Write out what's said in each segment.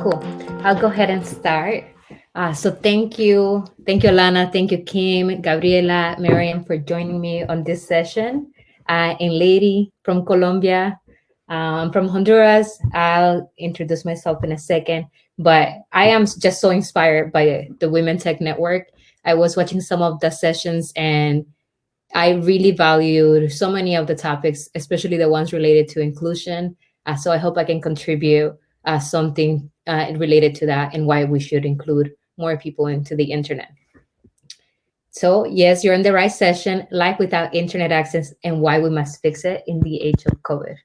Cool. I'll go ahead and start. So thank you, Alana, thank you, Kim, Gabriela, Mariam, for joining me on this session. And Lady from Colombia, from Honduras. I'll introduce myself in a second, but I am just so inspired by the Women Tech Network. I was watching some of the sessions and I really valued so many of the topics, especially the ones related to inclusion. So I hope I can contribute something related to that and why we should include more people into the internet. So yes, you're in the right session, life without internet access and why we must fix it in the age of COVID.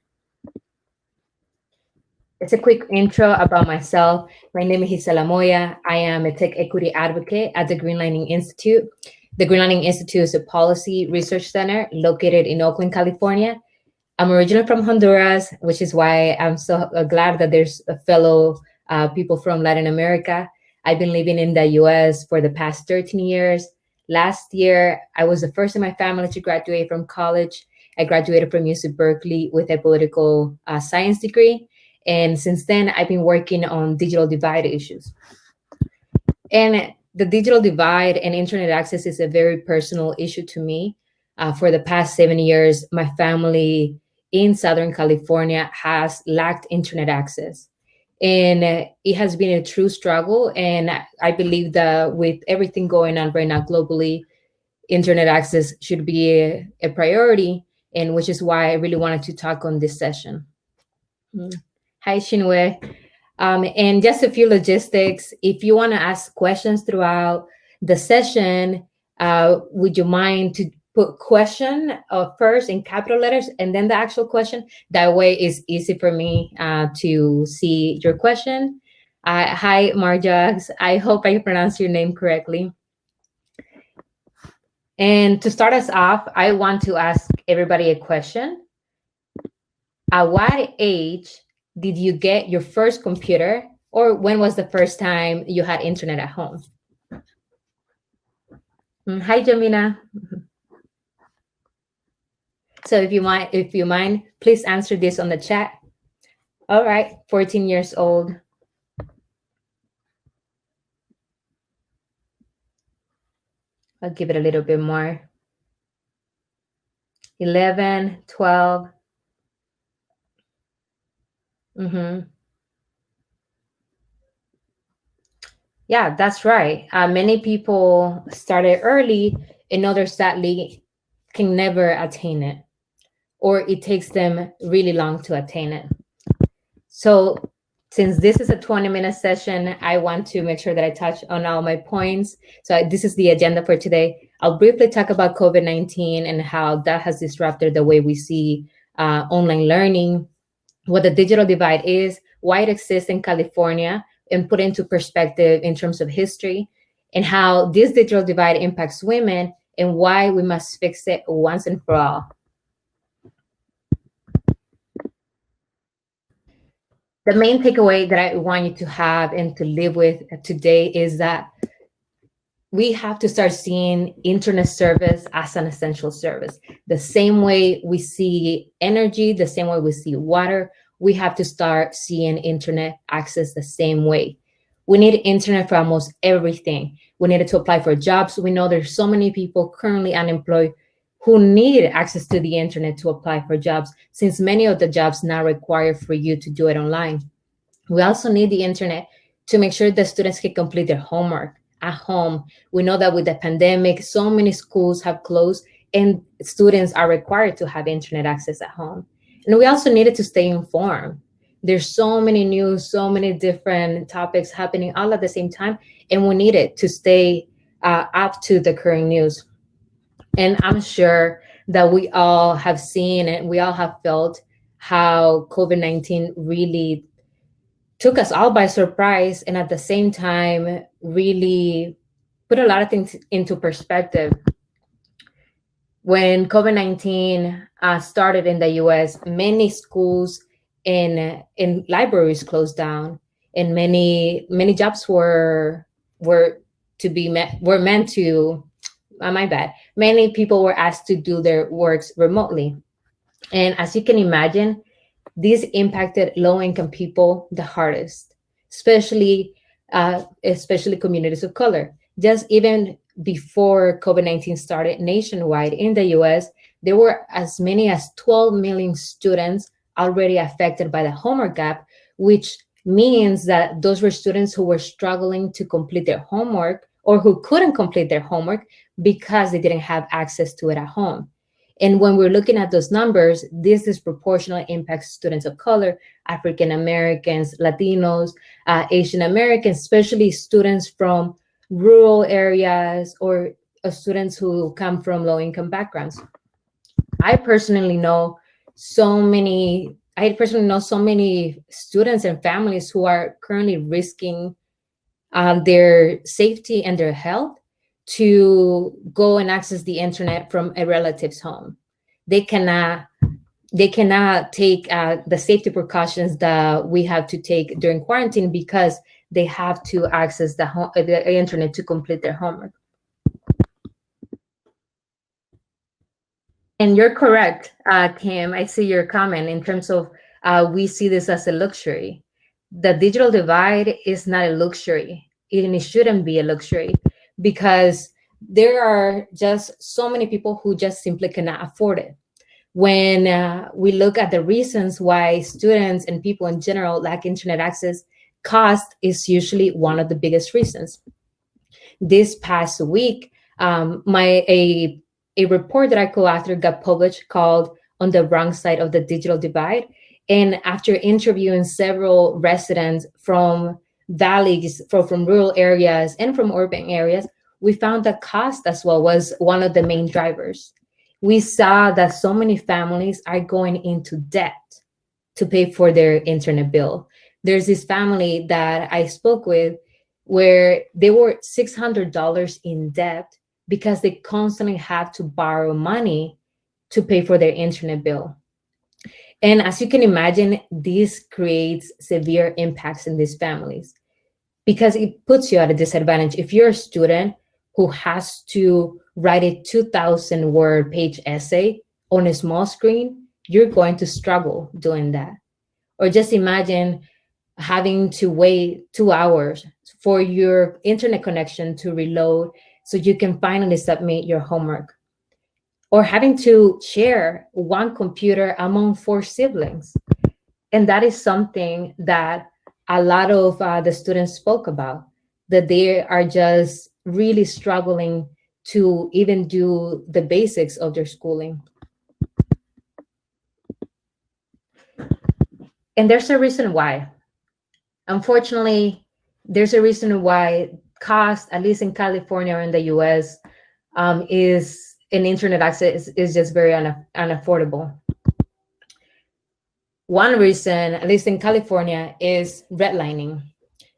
It's a quick intro about myself. My name is Gissela Moya. I am a tech equity advocate at the Greenlining Institute. The Greenlining Institute is a policy research center located in Oakland, California. I'm originally from Honduras, which is why I'm so glad that there's a fellow people from Latin America. I've been living in the US for the past 13 years. Last year, I was the first in my family to graduate from college. I graduated from UC Berkeley with a political science degree. And since then, I've been working on digital divide issues. And the digital divide and internet access is a very personal issue to me. For the past 7 years, my family in Southern California has lacked internet access. And it has been a true struggle. And I believe that with everything going on right now globally, internet access should be a priority, and which is why I really wanted to talk on this session. Hi, Shinwe. And just a few logistics. If you want to ask questions throughout the session, would you mind to put question first in capital letters and then the actual question? That way it's easy for me to see your question. Hi, Marjax. I hope I pronounced your name correctly. And to start us off, I want to ask everybody a question. At what age did you get your first computer, or when was the first time you had internet at home? Hi, Jamina. So if you mind, please answer this on the chat. All right, 14 years old. I'll give it a little bit more. 11, 12. Yeah, that's right. Many people started early, and others sadly can never attain it, or it takes them really long to attain it. So since this is a 20-minute session, I want to make sure that I touch on all my points. So this is the agenda for today. I'll briefly talk about COVID-19 and how that has disrupted the way we see online learning, what the digital divide is, why it exists in California, and put into perspective in terms of history, and how this digital divide impacts women and why we must fix it once and for all. The main takeaway that I want you to have and to live with today is that we have to start seeing internet service as an essential service. The same way we see energy, the same way we see water, we have to start seeing internet access the same way. We need internet for almost everything. We need it to apply for jobs. We know there's so many people currently unemployed who need access to the internet to apply for jobs, since many of the jobs now require for you to do it online. We also need the internet to make sure that students can complete their homework at home. We know that with the pandemic, so many schools have closed and students are required to have internet access at home. And we also needed to stay informed. There's so many news, so many different topics happening all at the same time, and we needed to stay up to the current news. And I'm sure that we all have seen and we all have felt how COVID-19 really took us all by surprise, and at the same time really put a lot of things into perspective. When COVID-19 started in the US, many schools and libraries closed down, and many jobs were meant to, my bad, many people were asked to do their works remotely. And as you can imagine, this impacted low-income people the hardest. especially communities of color. Just even before COVID-19 started nationwide in the US, there were as many as 12 million students already affected by the homework gap, which means that those were students who were struggling to complete their homework or who couldn't complete their homework because they didn't have access to it at home. And when we're looking at those numbers, this disproportionately impacts students of color, African Americans, Latinos, Asian Americans, especially students from rural areas or students who come from low-income backgrounds. I personally know so many students and families who are currently risking their safety and their health to go and access the internet from a relative's home. They cannot take the safety precautions that we have to take during quarantine because they have to access the internet to complete their homework. And you're correct, Kim. I see your comment in terms of we see this as a luxury. The digital divide is not a luxury, and it shouldn't be a luxury, because there are just so many people who just simply cannot afford it. When we look at the reasons why students and people in general lack internet access, cost is usually one of the biggest reasons. This past week, a report that I co-authored got published called "On the Wrong Side of the Digital Divide." And after interviewing several residents from valleys, from rural areas and from urban areas, we found that cost as well was one of the main drivers. We saw that so many families are going into debt to pay for their internet bill. There's this family that I spoke with where they were $600 in debt because they constantly had to borrow money to pay for their internet bill. And as you can imagine, this creates severe impacts in these families because it puts you at a disadvantage. If you're a student who has to write a 2,000 word page essay on a small screen, you're going to struggle doing that. Or just imagine having to wait 2 hours for your internet connection to reload so you can finally submit your homework. Or having to share one computer among 4 siblings. And that is something that a lot of the students spoke about, that they are just really struggling to even do the basics of their schooling. And there's a reason why. Unfortunately, there's a reason why cost, at least in California or in the US, is in internet access is just very unaffordable. One reason, at least in California, is redlining.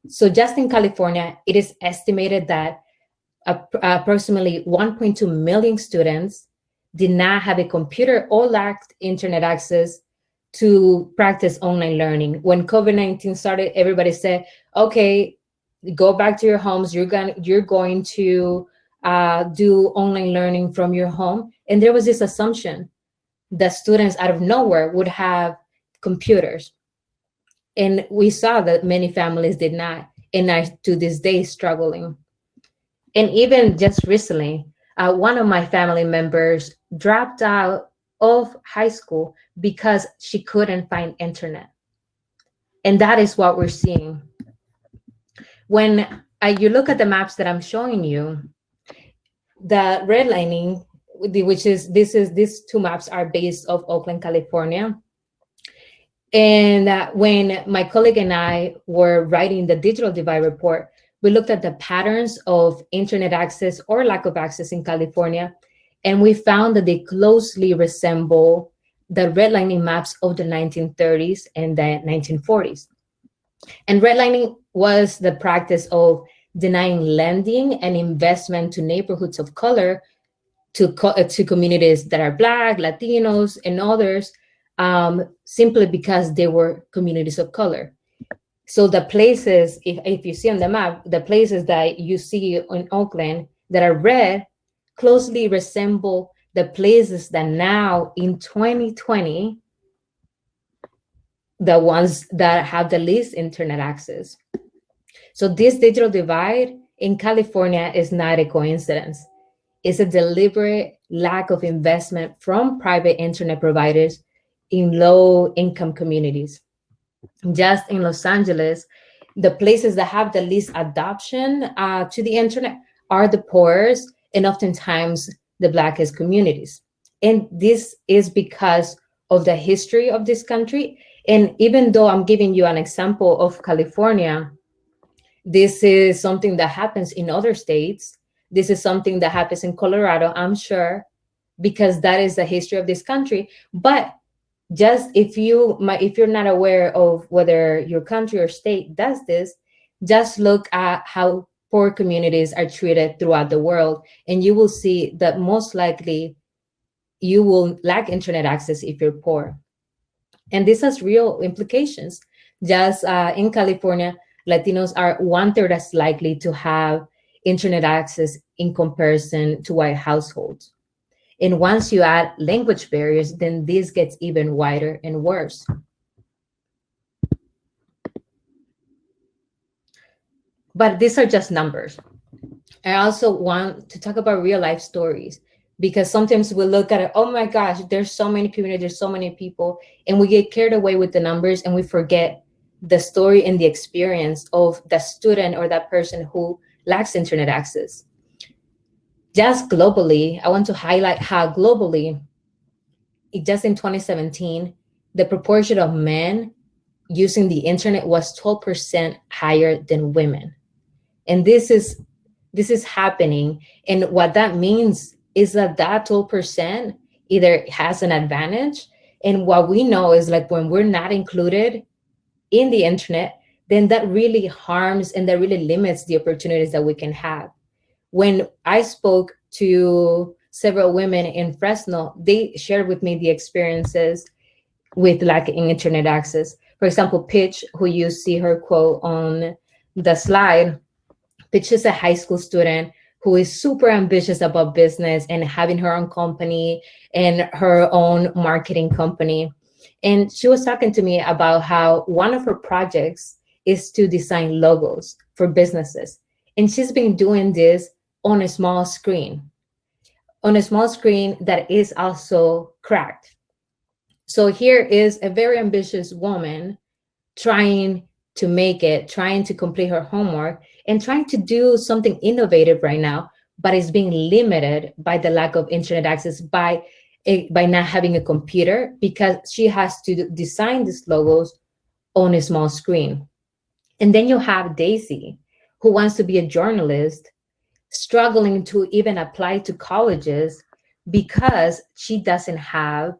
So just in California, it is estimated that approximately 1.2 million students did not have a computer or lacked internet access to practice online learning. When COVID-19 started, everybody said, okay, go back to your homes. You're going to do online learning from your home. And there was this assumption that students out of nowhere would have computers. And we saw that many families did not, and are to this day struggling. And even just recently, one of my family members dropped out of high school because she couldn't find internet. And that is what we're seeing. When you look at the maps that I'm showing you, the redlining, these 2 maps are based off Oakland, California. And when my colleague and I were writing the digital divide report, we looked at the patterns of internet access or lack of access in California, and we found that they closely resemble the redlining maps of the 1930s and the 1940s. And redlining was the practice of denying lending and investment to neighborhoods of color, to communities that are Black, Latinos, and others, simply because they were communities of color. So the places, if you see on the map, the places that you see in Oakland that are red closely resemble the places that now in 2020, the ones that have the least internet access. So this digital divide in California is not a coincidence. It's a deliberate lack of investment from private internet providers in low income communities. Just in Los Angeles, the places that have the least adoption to the internet are the poorest and oftentimes the blackest communities. And this is because of the history of this country. And even though I'm giving you an example of California, this is something that happens in other states. This is something that happens in Colorado, I'm sure, because that is the history of this country. But just if you're not aware of whether your country or state does this, just look at how poor communities are treated throughout the world, and you will see that most likely you will lack internet access if you're poor. And this has real implications. Just in California, Latinos are 1/3 as likely to have internet access in comparison to white households. And once you add language barriers, then this gets even wider and worse. But these are just numbers. I also want to talk about real life stories, because sometimes we look at it, oh my gosh, there's so many communities, there's so many people, and we get carried away with the numbers and we forget the story and the experience of the student or that person who lacks internet access. Just globally, I want to highlight how globally, just in 2017, the proportion of men using the internet was 12% higher than women. And this is happening. And what that means is that 12% either has an advantage. And what we know is, like, when we're not included in the internet, then that really harms and that really limits the opportunities that we can have. When I spoke to several women in Fresno, they shared with me the experiences with lacking internet access. For example, Pitch, who you see her quote on the slide, Pitch is a high school student who is super ambitious about business and having her own company and her own marketing company. And she was talking to me about how one of her projects is to design logos for businesses. And she's been doing this on a small screen that is also cracked. So here is a very ambitious woman trying to make it, trying to complete her homework, and trying to do something innovative right now, but is being limited by the lack of internet access, by not having a computer, because she has to design these logos on a small screen. And then you have Daisy, who wants to be a journalist, struggling to even apply to colleges because she doesn't have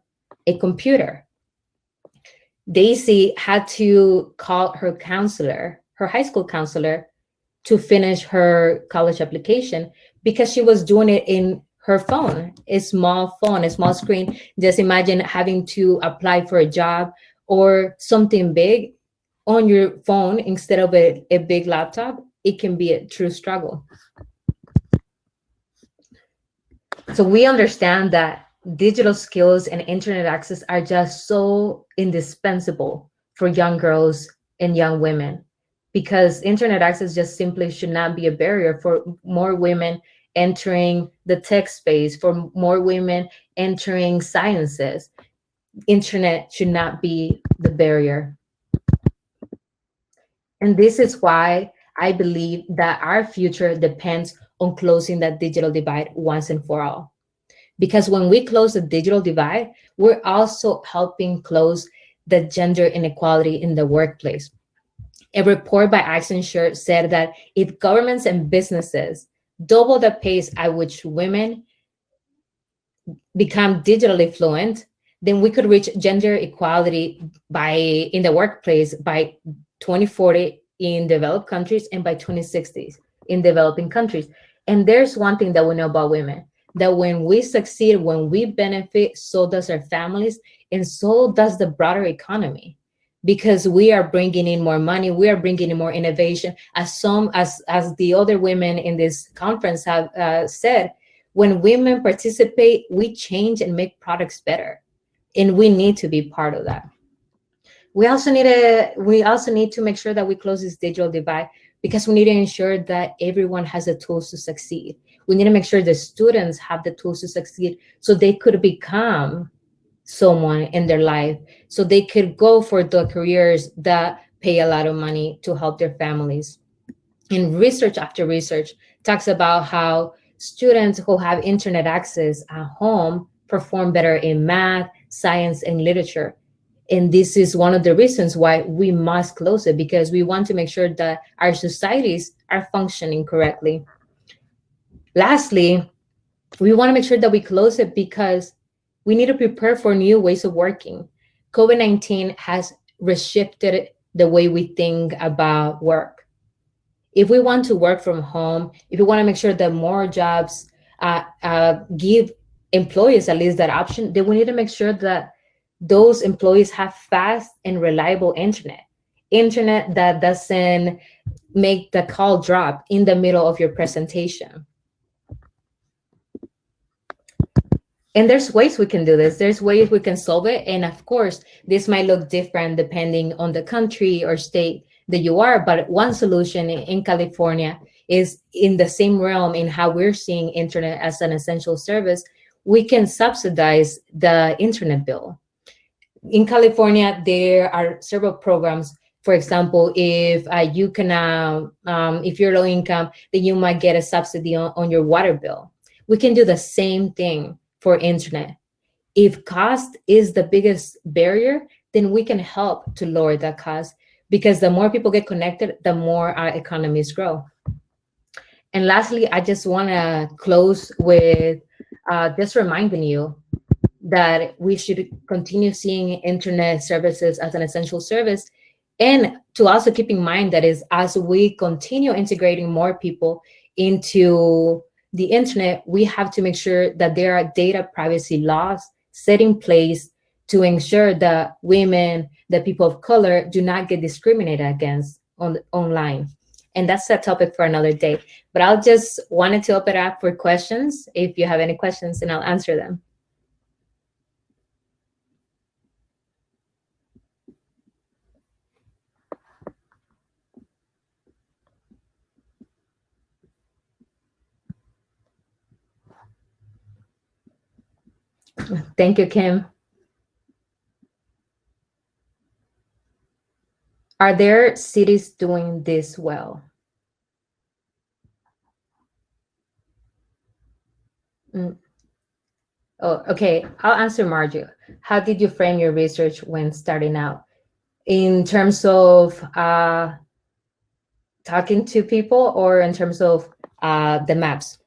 a computer. Daisy had to call her counselor, her high school counselor, to finish her college application because she was doing it in her phone, a small screen. Just imagine having to apply for a job or something big on your phone instead of a big laptop. It can be a true struggle. So we understand that digital skills and internet access are just so indispensable for young girls and young women, because internet access just simply should not be a barrier for more women entering the tech space, for more women entering sciences. Internet should not be the barrier. And this is why I believe that our future depends on closing that digital divide once and for all. Because when we close the digital divide, we're also helping close the gender inequality in the workplace. A report by Accenture said that if governments and businesses double the pace at which women become digitally fluent, then we could reach gender equality in the workplace by 2040 in developed countries and by 2060 in developing countries. And there's one thing that we know about women, that when we succeed, when we benefit, so does our families, and so does the broader economy, because we are bringing in more money, we are bringing in more innovation. As the other women in this conference have said, when women participate, we change and make products better, and we need to be part of that. We also need to make sure that we close this digital divide because we need to ensure that everyone has the tools to succeed. We need to make sure the students have the tools to succeed so they could become someone in their life, so they could go for the careers that pay a lot of money to help their families. And research after research talks about how students who have internet access at home perform better in math, science, and literature. And this is one of the reasons why we must close it, because we want to make sure that our societies are functioning correctly. Lastly, we want to make sure that we close it because we need to prepare for new ways of working. COVID-19 has reshifted the way we think about work. If we want to work from home, if we want to make sure that more jobs give employees at least that option, then we need to make sure that those employees have fast and reliable internet that doesn't make the call drop in the middle of your presentation. And there's ways we can do this. There's ways we can solve it. And of course, this might look different depending on the country or state that you are. But one solution in California is in the same realm in how we're seeing internet as an essential service. We can subsidize the internet bill. In California, there are several programs. For example, if you can, if you're low income, then you might get a subsidy on your water bill. We can do the same thing for internet. If cost is the biggest barrier, then we can help to lower that cost, because the more people get connected, the more our economies grow. And lastly, I just want to close with just reminding you that we should continue seeing internet services as an essential service, and to also keep in mind that is as we continue integrating more people into the internet, we have to make sure that there are data privacy laws set in place to ensure that women, that people of color do not get discriminated against online. And that's a topic for another day. But I'll just wanted to open up for questions. If you have any questions, and I'll answer them. Thank you, Kim. Are there cities doing this well? Oh, okay. I'll answer Margie. How did you frame your research when starting out? In terms of talking to people, or in terms of the maps?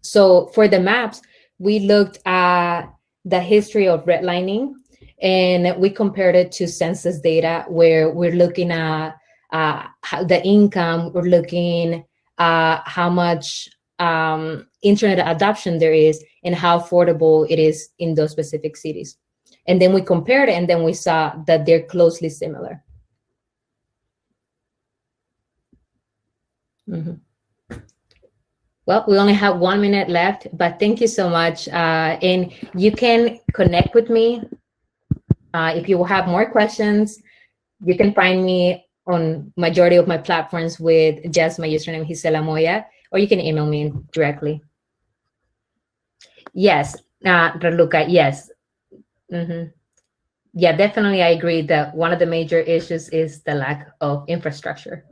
So for the maps, we looked at the history of redlining, and we compared it to census data, where we're looking at the income, we're looking at how much internet adoption there is, and how affordable it is in those specific cities. And then we compared it, and then we saw that they're closely similar. Well, we only have 1 minute left, but thank you so much. And you can connect with me. If you have more questions, you can find me on majority of my platforms with just my username, Gissela Moya, or you can email me directly. Yes, Raluca, yes. Yeah, definitely. I agree that one of the major issues is the lack of infrastructure.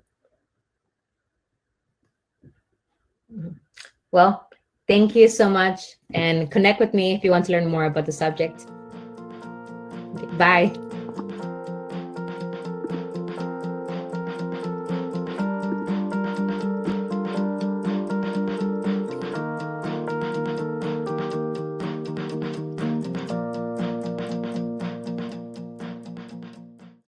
Well, thank you so much, and connect with me if you want to learn more about the subject. Okay, bye.